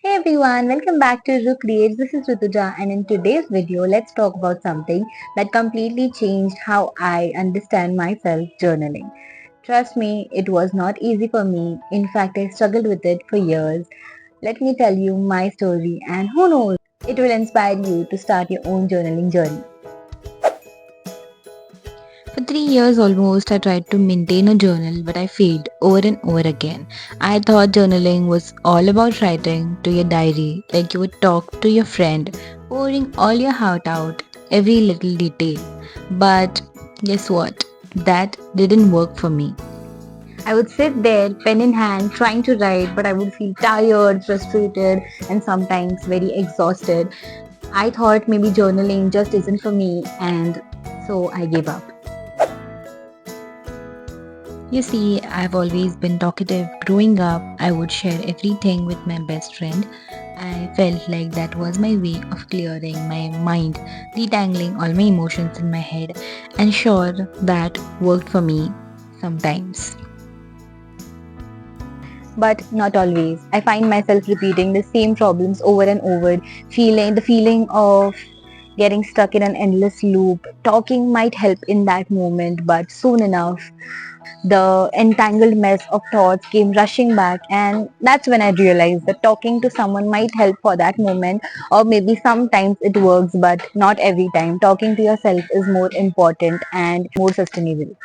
Hey everyone, welcome back to Ru Creates. This is Rutuja, and in today's video, let's talk about something that completely changed how I understand myself: journaling. Trust me, it was not easy for me. In fact, I struggled with it for years. Let me tell you my story, and who knows, it will inspire you to start your own journaling journey. For 3 years almost, I tried to maintain a journal, but I failed over and over again. I thought journaling was all about writing to your diary, like you would talk to your friend, pouring all your heart out, every little detail. But guess what? That didn't work for me. I would sit there, pen in hand, trying to write, but I would feel tired, frustrated, and sometimes very exhausted. I thought maybe journaling just isn't for me, and so I gave up. You see, I've always been talkative. Growing up, I would share everything with my best friend. I felt like that was my way of clearing my mind, detangling all my emotions in my head, and sure, that worked for me sometimes. But not always. I find myself repeating the same problems over and over, feeling the feeling of getting stuck in an endless loop. Talking might help in that moment, but soon enough, the entangled mess of thoughts came rushing back, and that's when I realized that talking to someone might help for that moment, or maybe sometimes it works, but not every time. Talking to yourself is more important and more sustainable.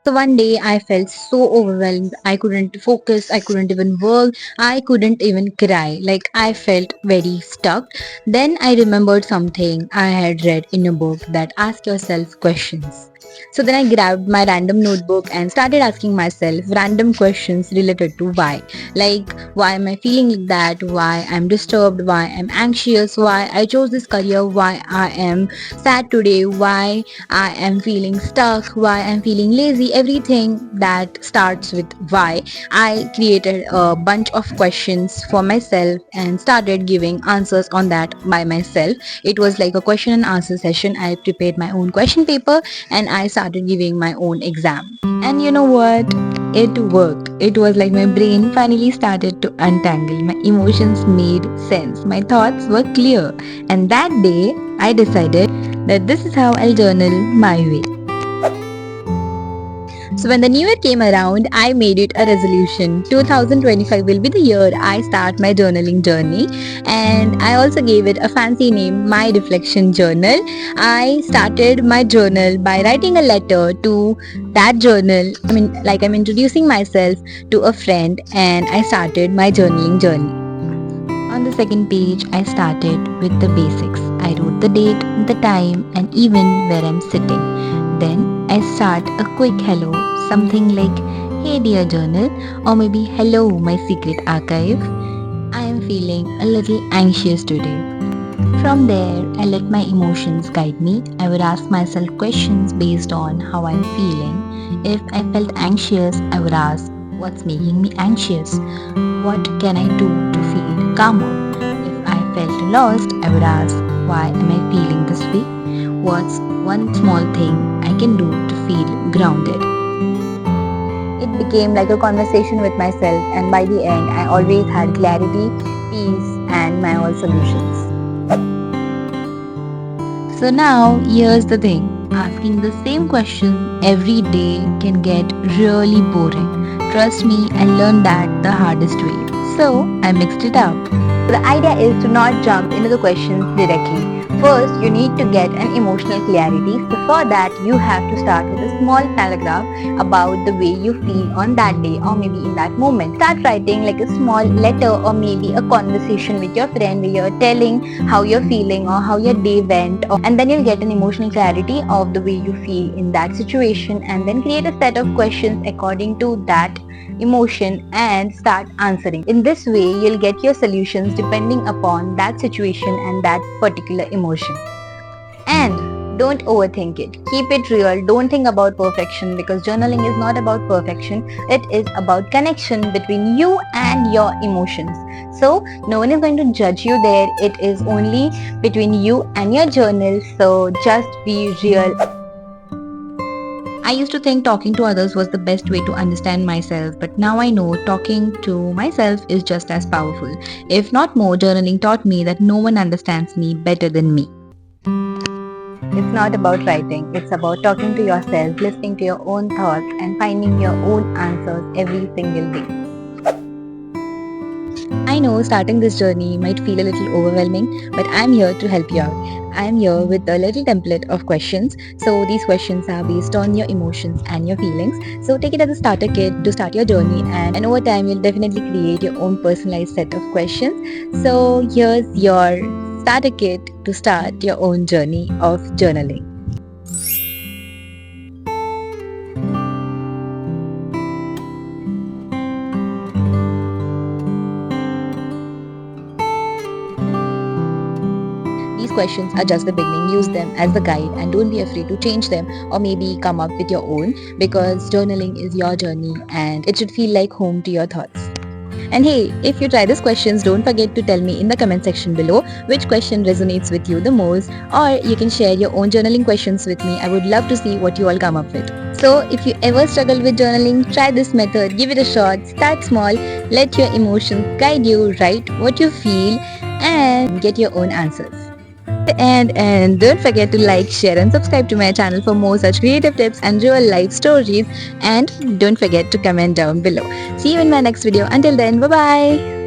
So one day I felt so overwhelmed. I couldn't focus. I couldn't even work. I couldn't even cry. Like I felt very stuck. Then I remembered something I had read in a book that ask yourself questions. So then I grabbed my random notebook and started asking myself random questions related to why. Like why am I feeling like that? Why I'm disturbed? Why I'm anxious? Why I chose this career? Why I am sad today? Why I am feeling stuck, why I'm feeling lazy, everything that starts with why. I created a bunch of questions for myself and started giving answers on that by myself. It was like a question and answer session. I prepared my own question paper and I started giving my own exam. And you know what? It worked. It was like my brain finally started to untangle. My emotions made sense. My thoughts were clear. And that day, I decided that this is how I'll journal my way. So when the new year came around, I made it a resolution. 2025 will be the year I start my journaling journey, and I also gave it a fancy name, My Reflection Journal. I started my journal by writing a letter to that journal. I'm introducing myself to a friend, and I started my journaling journey. On the second page, I started with the basics. I wrote the date, the time, and even where I'm sitting. Then I start a quick hello, something like, "Hey dear journal," or maybe, "Hello, my secret archive. I am feeling a little anxious today." From there, I let my emotions guide me. I would ask myself questions based on how I'm feeling. If I felt anxious, I would ask, "What's making me anxious? What can I do to feel calmer?" If I felt lost, I would ask, "Why am I feeling this way? What's one small thing I can do to feel grounded?" It became like a conversation with myself, and by the end, I always had clarity, peace, and my all solutions. So now, here's the thing. Asking the same question every day can get really boring. Trust me, I learned that the hardest way. So, I mixed it up. So the idea is to not jump into the questions directly. First, you need to get an emotional clarity. So for that, you have to start with a small paragraph about the way you feel on that day or maybe in that moment. Start writing like a small letter or maybe a conversation with your friend where you're telling how you're feeling or how your day went, and then you'll get an emotional clarity of the way you feel in that situation, and then create a set of questions according to that emotion and start answering. In this way, you'll get your solutions depending upon that situation and that particular emotion. And don't overthink it. Keep it real. Don't think about perfection, because journaling is not about perfection. It is about connection between you and your emotions. So no one is going to judge you there. It is only between you and your journal. So just be real. I used to think talking to others was the best way to understand myself, but now I know talking to myself is just as powerful. If not more, journaling taught me that no one understands me better than me. It's not about writing, it's about talking to yourself, listening to your own thoughts, and finding your own answers every single day. I know starting this journey might feel a little overwhelming, but I'm here to help you out. I'm here with a little template of questions. So these questions are based on your emotions and your feelings. So take it as a starter kit to start your journey, and over time you'll definitely create your own personalized set of questions. So here's your starter kit to start your own journey of journaling. These questions are just the beginning. Use them as the guide and don't be afraid to change them or maybe come up with your own, because journaling is your journey and it should feel like home to your thoughts. And hey, if you try these questions, don't forget to tell me in the comment section below which question resonates with you the most, or you can share your own journaling questions with me. I would love to see what you all come up with. So if you ever struggle with journaling, try this method, give it a shot, start small, let your emotions guide you, write what you feel and get your own answers. And don't forget to like, share and subscribe to my channel for more such creative tips and real life stories, and don't forget to comment down below. See you in my next video. Until then, bye bye.